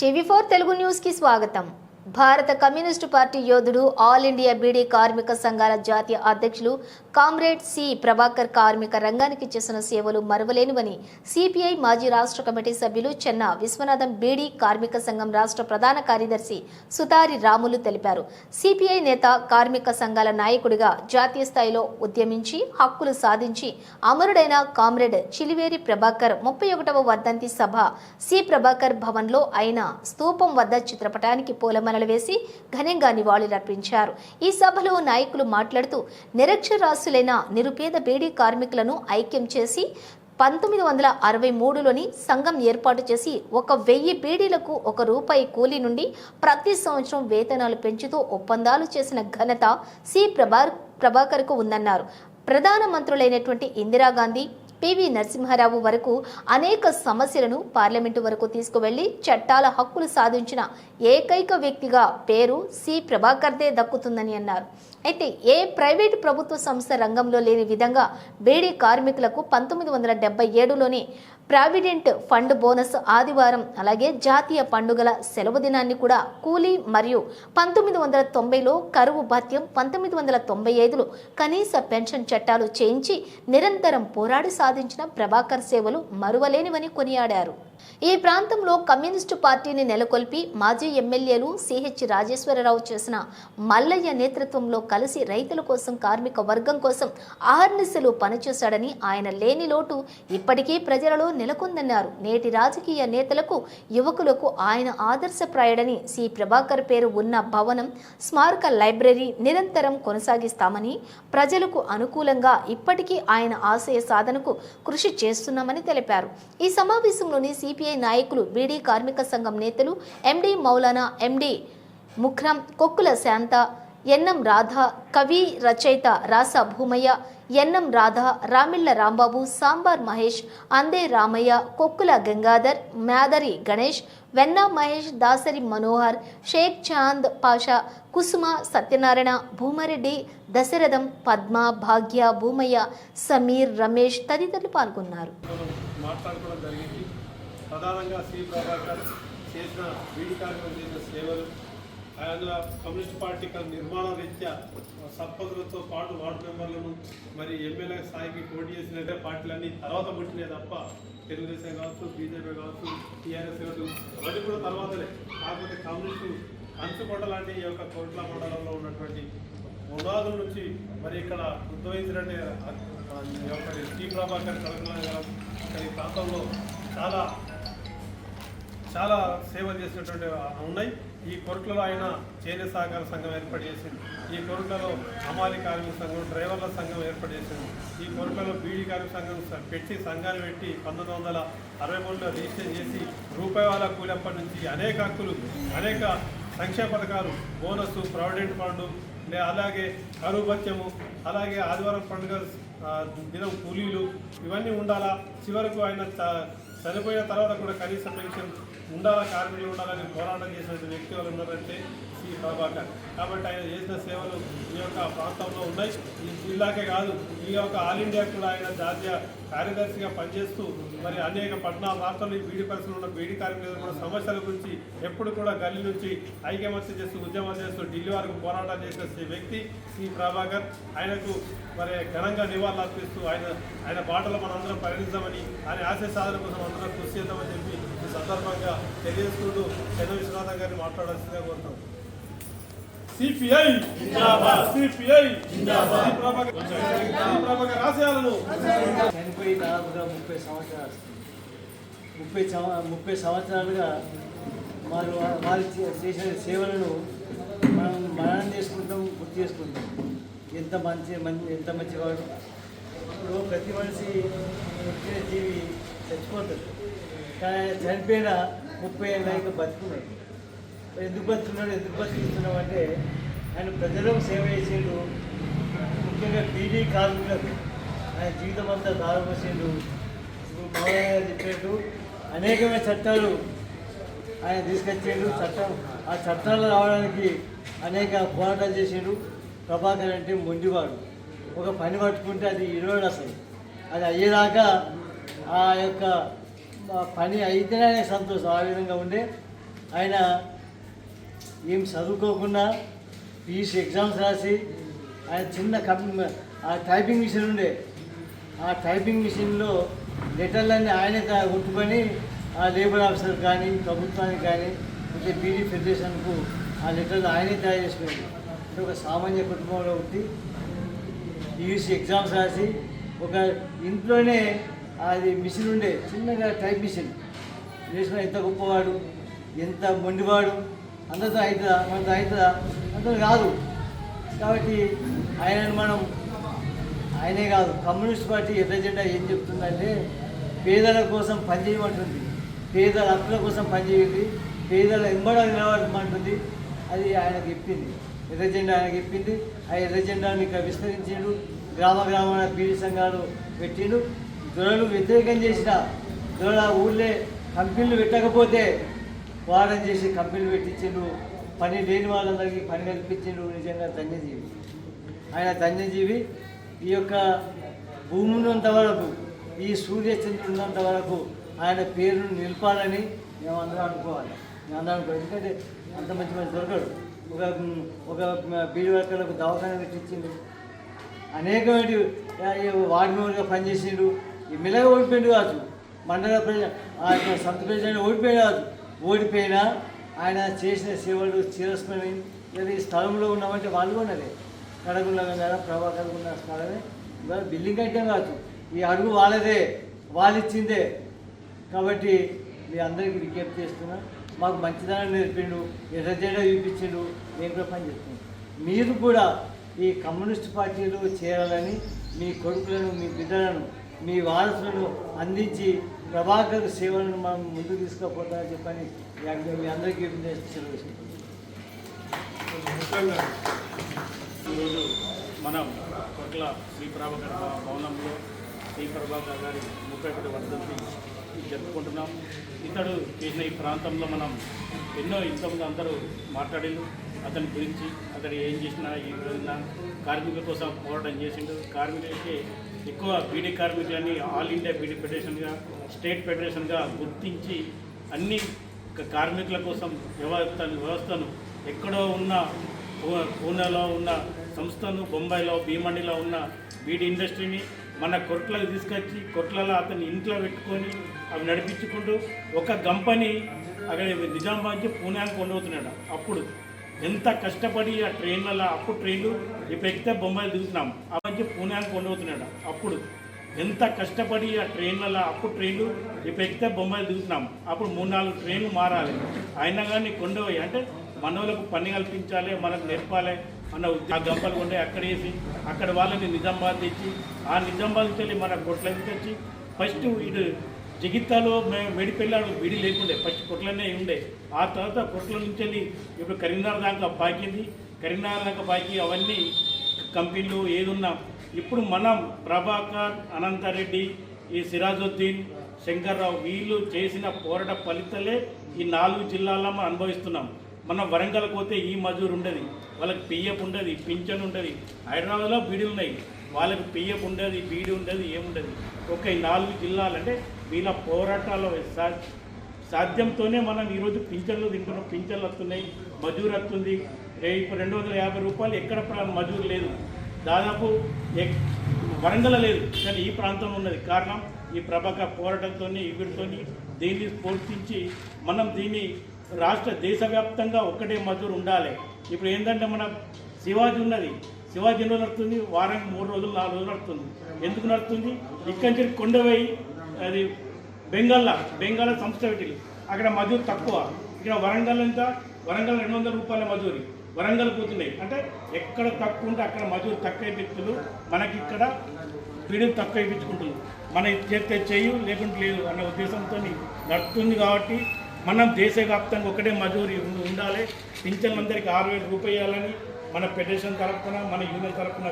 టీవీ4 Telugu news కి స్వాగతం. భారత కమ్యూనిస్టు పార్టీ యోధుడు ఆల్ ఇండియా బీడీ కార్మిక సంఘాల జాతీయ అధ్యక్షులు కామ్రేడ్ సి ప్రభాకర్ కార్మిక రంగానికి చేసిన సేవలు మరువలేనివని సిపిఐ మాజీ రాష్ట్ర కమిటీ సభ్యులు చెన్న విశ్వనాథం బీడీ కార్మిక సంఘం రాష్ట్ర ప్రధాన కార్యదర్శి సుతారి రాములు తెలిపారు. సిపిఐ నేత కార్మిక సంఘాల నాయకుడిగా జాతీయ స్థాయిలో ఉద్యమించి హక్కులు సాధించి అమరుడైన కామ్రేడ్ చిలివేరి ప్రభాకర్ 31వ వర్ధంతి సభ సి ప్రభాకర్ భవన్లో అయిన స్తూపం వద్ద చిత్రపటానికి పూలమాలలు వేసి ఘనంగా నివాళులర్పించారు. ఈ సభలో నాయకులు మాట్లాడుతూ నిరక్షరాస్యులైన నిరుపేద బీడీ కార్మికులను ఐక్యం చేసి 1963లోని సంఘం ఏర్పాటు చేసి 1000 బీడీలకు ₹1 కూలీ నుండి ప్రతి సంవత్సరం వేతనాలు పెంచుతూ ఒప్పందాలు చేసిన ఘనత సి ప్రభాకర్కు ఉందన్నారు. ప్రధాన మంత్రులైనటువంటి ఇందిరాగాంధీ, పివి నరసింహారావు వరకు అనేక సమస్యలను పార్లమెంటు వరకు తీసుకువెళ్లి చట్టాల హక్కులు సాధించిన ఏకైక వ్యక్తిగా పేరు సి ప్రభాకర్దే దక్కుతుందని అన్నారు. అయితే ఏ ప్రైవేటు ప్రభుత్వ సంస్థ రంగంలో లేని విధంగా బీడీ కార్మికులకు 1977లోనే ప్రావిడెంట్ ఫండ్ బోనస్ ఆదివారం, అలాగే జాతీయ పండుగల సెలవు దినాన్ని కూడా కూలీ మరియు 1990లో కరువు భత్యం, 1995లో కనీస పెన్షన్ చట్టాలు చేయించి నిరంతరం పోరాడి సాధించిన ప్రభాకర్ సేవలు మరువలేనివని కొనియాడారు. ఈ ప్రాంతంలో కమ్యూనిస్టు పార్టీని నెలకొల్పి మాజీ ఎమ్మెల్యేలు సిహెచ్ రాజేశ్వరరావు చేసిన మల్లయ్య నేతృత్వంలో కలిసి రైతుల కోసం, కార్మిక వర్గం కోసం అహర్నిశలు పనిచేశాడని, ఆయన లేని లోటు ఇప్పటికీ ప్రజలలో నెలకొందన్నారు. నేటి రాజకీయ నేతలకు, యువకులకు ఆయన ఆదర్శప్రాయుడని, సి ప్రభాకర్ పేరు ఉన్న భవనం, స్మారక లైబ్రరీ నిరంతరం కొనసాగిస్తామని, ప్రజలకు అనుకూలంగా ఇప్పటికీ ఆయన ఆశయ సాధనకు కృషి చేస్తున్నామని తెలిపారు. ఈ సమావేశంలోని సిపిఐ నాయకులు, బీడీ కార్మిక సంఘం నేతలు ఎండి మౌలానా, ఎండి ముఖ్రం, కొక్కుల శాంత, ఎన్ఎం రాధ, కవి రచయిత రాస భూమయ్య, ఎన్ఎం రాధ, రామిళ్ల రాంబాబు, సాంబార్ మహేష్, అందే రామయ్య, కొక్కుల గంగాధర్, మాదరి గణేష్, వెన్న మహేష్, దాసరి మనోహర్, షేక్ చాంద్ పాషా, కుసుమ, సత్యనారాయణ, భూమారెడ్డి, దశరథం, పద్మ, భాగ్య, భూమయ్య, సమీర్, రమేష్ తదితరులు పాల్గొన్నారు. ప్రధానంగా సి ప్రభాకర్ చేసిన బీడీ కార్మికులు చేసిన సేవలు, అందులో కమ్యూనిస్ట్ పార్టీ నిర్మాణ రీత్యా సర్పంచులతో పాటు వార్డు మెంబర్లను మరి ఎమ్మెల్యే స్థాయికి పోటీ చేసిన పార్టీలన్నీ తర్వాత పుట్టినాయి తప్ప తెలుగుదేశం కావచ్చు, బీజేపీ కావచ్చు, టీఆర్ఎస్ కావచ్చు అవన్నీ కూడా తర్వాతనే. కాకపోతే కమ్యూనిస్టు అంచుకొండ లాంటి ఈ యొక్క కోట్ల మండలంలో ఉన్నటువంటి పునాదుల నుంచి మరి ఇక్కడ ఉద్భవించినట్టే సి ప్రభాకర్ కలగడం ఈ ప్రాంతంలో చాలా సేవలు చేసినటువంటి ఉన్నాయి. ఈ కొరట్లలో ఆయన చేనేత సహకార సంఘం ఏర్పాటు చేసింది. ఈ కొరట్లలో హమాలి కార్మిక సంఘం, డ్రైవర్ల సంఘం ఏర్పాటు చేసింది. ఈ కొరట్లలో బీడీ కార్మిక సంఘం సంఘాన్ని పెట్టి 1963లో రిజిస్టర్ చేసి రూపాయల కూలప్పటి నుంచి అనేక హక్కులు, అనేక సంక్షేమ పథకాలు, బోనస్, ప్రావిడెంట్ ఫండ్, అలాగే కరువు భత్యము, అలాగే ఆదివారం పండుగ దినం కూలీలు ఇవన్నీ ఉండాలా. చివరకు ఆయన చనిపోయిన తర్వాత కూడా కనీస పెన్షన్ ఉండాలా, కార్మికులు ఉండాలని పోరాటం చేసిన వ్యక్తి వాళ్ళు ఉన్నారంటే సి ప్రభాకర్. కాబట్టి ఆయన చేసిన సేవలు ఈ యొక్క ప్రాంతంలో ఉన్నాయి. ఈ జిల్లాకే కాదు, ఈ యొక్క ఆల్ ఇండియా కూడా ఆయన జాతీయ కార్యదర్శిగా పనిచేస్తూ మరి అనేక 14 రాష్ట్రాలు ఈ బీడీ పరిస్థితులు ఉన్న బీడీ కార్మికులు కూడా సమస్యల గురించి ఎప్పుడు కూడా గల్లీ నుంచి ఐక్యమత్య చేస్తూ, ఉద్యమం చేస్తూ ఢిల్లీ వరకు పోరాటం చేసిన వ్యక్తి సి ప్రభాకర్. ఆయనకు మరి ఘనంగా నివాళులు అర్పిస్తూ ఆయన బాటలో మనందరం పరిగణిద్దామని, ఆయన ఆశయ సాధన కోసం అందరం కృషి చేద్దామని చెప్పి ఈ సందర్భంగా తెలియజేసుకుంటూ చెన్న విశ్వనాథం గారిని మాట్లాడాల్సిందిగా కోరుతాం. సిపిఐ సిపిఐ ప్రభాకర్ ఆశయాలను చనిపోయి దాదాపుగా 30 సంవత్సరాలుగా వారు చేసిన సేవలను మనం మననం చేసుకుంటాం, గుర్తు చేసుకుంటాం. ఎంత మంచివాడు. ఇప్పుడు ప్రతి మనిషి పుట్టిన జీవి చచ్చిపోతాడు, కానీ ఆయన చనిపోయిన 30 ఏళ్ళ ఇంకా బతుకున్నాడు. ఎందుకు బతుకుతున్నావు అంటే ఆయన ప్రజలకు సేవ చేసేడు. ముఖ్యంగా బీడీ కార్మికులకు ఆయన జీవితం అంతా దారిపోసేడు. ఇప్పుడు మౌలానా చెప్పినట్టు అనేకమైన చట్టాలు ఆయన తీసుకొచ్చాడు. ఆ చట్టాలు రావడానికి అనేక పోరాటాలు చేసాడు. ప్రభాకర్ అంటే మొండివాడు. ఒక పని పట్టుకుంటే అది ఇరవడు, అసలు అది అయ్యేదాకా ఆ యొక్క పని అయితేనే సంతోషం. ఆ విధంగా ఉండే ఆయన ఏం చదువుకోకుండా పీయూసీ ఎగ్జామ్స్ రాసి ఆయన చిన్న ఆ టైపింగ్ మిషన్ ఉండే, ఆ టైపింగ్ మిషన్లో లెటర్లన్నీ ఆయనే కొట్టుకొని ఆ లేబర్ ఆఫీసర్ కానీ ప్రభుత్వానికి కానీ అంటే బీడీ ఫెడరేషన్కు ఆ లెటర్లు ఆయనే తయారు చేసుకునేది. అంటే ఒక సామాన్య కుటుంబంలో ఉండి పీయూసీ ఎగ్జామ్స్ రాసి ఒక ఇంట్లోనే అది మిషన్ ఉండే చిన్నగా టైప్ మిషన్ వేసుకుని ఎంత గొప్పవాడు, ఎంత మొండివాడు, అందరితో అవుతుందా మనతో అవుతుందా అందరూ కాదు. కాబట్టి ఆయనే కాదు కమ్యూనిస్ట్ పార్టీ ఎర్ర జెండా ఏం చెప్తుందంటే పేదల కోసం పనిచేయమంటుంది, పేదల హక్కుల కోసం పనిచేయండి, పేదల ఎంబడ నిలబడమంటుంది. అది ఆయనకు చెప్పింది, ఎర్ర జెండా ఆయనకు చెప్పింది. ఆ ఎర్ర జెండాని ఇంకా విస్తరించిండు, గ్రామాల బీడీ సంఘాలు పెట్టిండు. దొరలు వ్యతిరేకం చేసిన దొరల ఊళ్ళే కంపెనీలు పెట్టకపోతే వారం చేసి కంపెనీలు పెట్టించిండు, పని లేని వాళ్ళందరికీ పని కల్పించిండు. నిజంగా ధన్యజీవి, ఆయన ధన్యజీవి. ఈ యొక్క భూమి ఉన్నంత వరకు, ఈ సూర్యచంద్రుడు ఉన్నంత వరకు ఆయన పేరును నిలపాలని మేమందరం అనుకోవాలి. ఎందుకంటే అంత మంచి దొరకడు. ఒక బీడీ వర్కర్లకు దవాఖాన పెట్టించిండు, అనేకమైన వార్డు మెంబర్గా పనిచేసిండు. ఈ మెల్లగా ఓడిపోయింది కావచ్చు, మండల సంత ప్రెసిడెంట్ ఓడిపోయిన కావచ్చు. ఓడిపోయినా ఆయన చేసిన సేవలు చిరస్మరణి. ఈ స్థలంలో ఉన్నామంటే వాళ్ళు ఉన్నదే, కడగుండ ప్రభాకర్ ఉన్న స్థలమే. ఇవాళ బిల్డింగ్ కట్టాం కావచ్చు, ఈ అడుగు వాళ్ళదే, వాళ్ళు ఇచ్చిందే. కాబట్టి మీ అందరికీ విజ్ఞప్తి చేస్తున్నా, మాకు మంచిదనం నేర్పిండు, ఎర్ర జెండా చూపించిండు, నేను కూడా పని చేస్తున్నాను. మీరు కూడా ఈ కమ్యూనిస్ట్ పార్టీలో చేరాలని మీ కొడుకులను, మీ బిడ్డలను, మీ వారసులను అందించి ప్రభాకర్ సేవలను మనం ముందుకు తీసుకుపోతామని చెప్పని మీ అందరికీ సెలవు ఇస్తున్నాం. ముఖ్యంగా ఈరోజు మనం కొట్ల శ్రీ ప్రభాకర్ భవనంలో శ్రీ ప్రభాకర్ గారి 31వ వర్ధంతి జరుపుకుంటున్నాం. ఇతడు చేసిన ఈ ప్రాంతంలో మనం ఎన్నో ఇంతకుముందు అందరూ మాట్లాడిండు అతని గురించి. అతడు ఏం చేసినా ఈ విధంగా కార్మికుల కోసం పోరాటం చేసిండు. కార్మికులకి ఎక్కువ బీడీ కార్మికులని ఆల్ ఇండియా బీడీ ఫెడరేషన్గా, స్టేట్ ఫెడరేషన్గా గుర్తించి అన్ని కార్మికుల కోసం వ్యవస్థను ఎక్కడో ఉన్న పూణేలో ఉన్న సంస్థను, బొంబాయిలో భీమండిలో ఉన్న బీడీ ఇండస్ట్రీని మన కొట్లకు తీసుకొచ్చి కొట్లలో అతని ఇంట్లో పెట్టుకొని అవి నడిపించుకుంటూ ఒక గంపని అక్కడ నిజామాబాద్ నుంచి పూణేకి కొండవుతున్నాడు. అప్పుడు ఎంత కష్టపడి ఆ ట్రైన్లలో, అప్పుడు ట్రైన్లు ఇప్పుడు ఎక్కితే బొంబాయిలు దిగుతున్నాం, ఆ నుంచి పూణేకి కొండవుతున్నాడు. అప్పుడు ఎంత కష్టపడి ఆ ట్రైన్లలో, అప్పుడు ట్రైన్లు ఇప్పుడు ఎక్కితే బొంబాయిలు దిగుతున్నాం, అప్పుడు 3-4 ట్రైన్లు మారాలి. అయినా కానీ కొండపోయి అంటే మనోళ్ళకు పని కల్పించాలి, మనకు నేర్పాలి అన్న ఆ గంపలు కొండే అక్కడ వేసి అక్కడ వాళ్ళని నిజామాబాద్ తెచ్చి ఆ నిజామాబాద్ నుంచి మన కొట్లకి తెచ్చి ఫస్ట్ ఇటు జగిత్తాలో మెడిపెళ్ళాడు విడి లేకుండే, ఫస్ట్ కొట్లనే ఉండే. ఆ తర్వాత కొట్ల నుంచి వెళ్ళి ఇప్పుడు కరీంనగర్ దాకా బాకింది, కరీంనగర్ దాకా బాకి అవన్నీ కంపెనీలు ఏదున్నా. ఇప్పుడు మనం ప్రభాకర్, అనంతరెడ్డి, ఈ సిరాజుద్దీన్, శంకర్రావు వీళ్ళు చేసిన పోరాట ఫలితాలే ఈ 4 జిల్లాల్లో మనం అనుభవిస్తున్నాం. మనం వరంగల్ పోతే ఈ మజూరు ఉండదు, వాళ్ళకి పిఎఫ్ ఉండదు, పింఛన్ ఉండదు. హైదరాబాద్లో బీడీలు ఉన్నాయి, వాళ్ళకి పిఎఫ్ ఉండదు, బీడీ ఉండదు, ఏముండదు. ఒక ఈ 4 జిల్లాలంటే వీళ్ళ పోరాటాల సాధ్యంతోనే మనం ఈరోజు పింఛన్లు తింటున్నాం, పింఛన్లు వస్తున్నాయి, మజూరు వస్తుంది. ఇప్పుడు 250 రూపాయలు ఎక్కడ మజూరు లేదు, దాదాపు వరంగల్ లేదు, కానీ ఈ ప్రాంతంలో ఉన్నది. కారణం ఈ ప్రభాకర్ పోరాటంతో, వీరితో దీన్ని స్ఫూర్తించి మనం దీన్ని దేశవ్యాప్తంగా ఒక్కటే మజూరు ఉండాలి. ఇప్పుడు ఏంటంటే మన శివాజీ ఉన్నది, శివాజీ ఎన్నో నడుస్తుంది, వారానికి 3 రోజులు 4 రోజులు నడుస్తుంది. ఎందుకు నడుస్తుంది? ఇక్కడి నుంచి కొండపోయి అది బెంగాల్ సంస్థ పెట్టింది, అక్కడ మజూరు తక్కువ. ఇక్కడ వరంగల్ ఎంత? వరంగల్ 200 రూపాయల మజూరి వరంగల్ పోతున్నాయి. అంటే ఎక్కడ తక్కువ ఉంటే అక్కడ మజూరు తక్కువ ఇప్పిస్తున్నారు, మనకి ఇక్కడ పీడీలు తక్కువ ఇప్పించుకుంటున్నారు. మన చేస్తే చేయు లేకుంటే లేదు అన్న ఉద్దేశంతో నడుస్తుంది. కాబట్టి మనం దేశవ్యాప్తంగా ఒకటే మజూరి ఉండాలి. పింఛన్లందరికీ 6,000 రూపాయలని మన ఫెడరేషన్ తరఫున, మన యూనియన్ తరఫున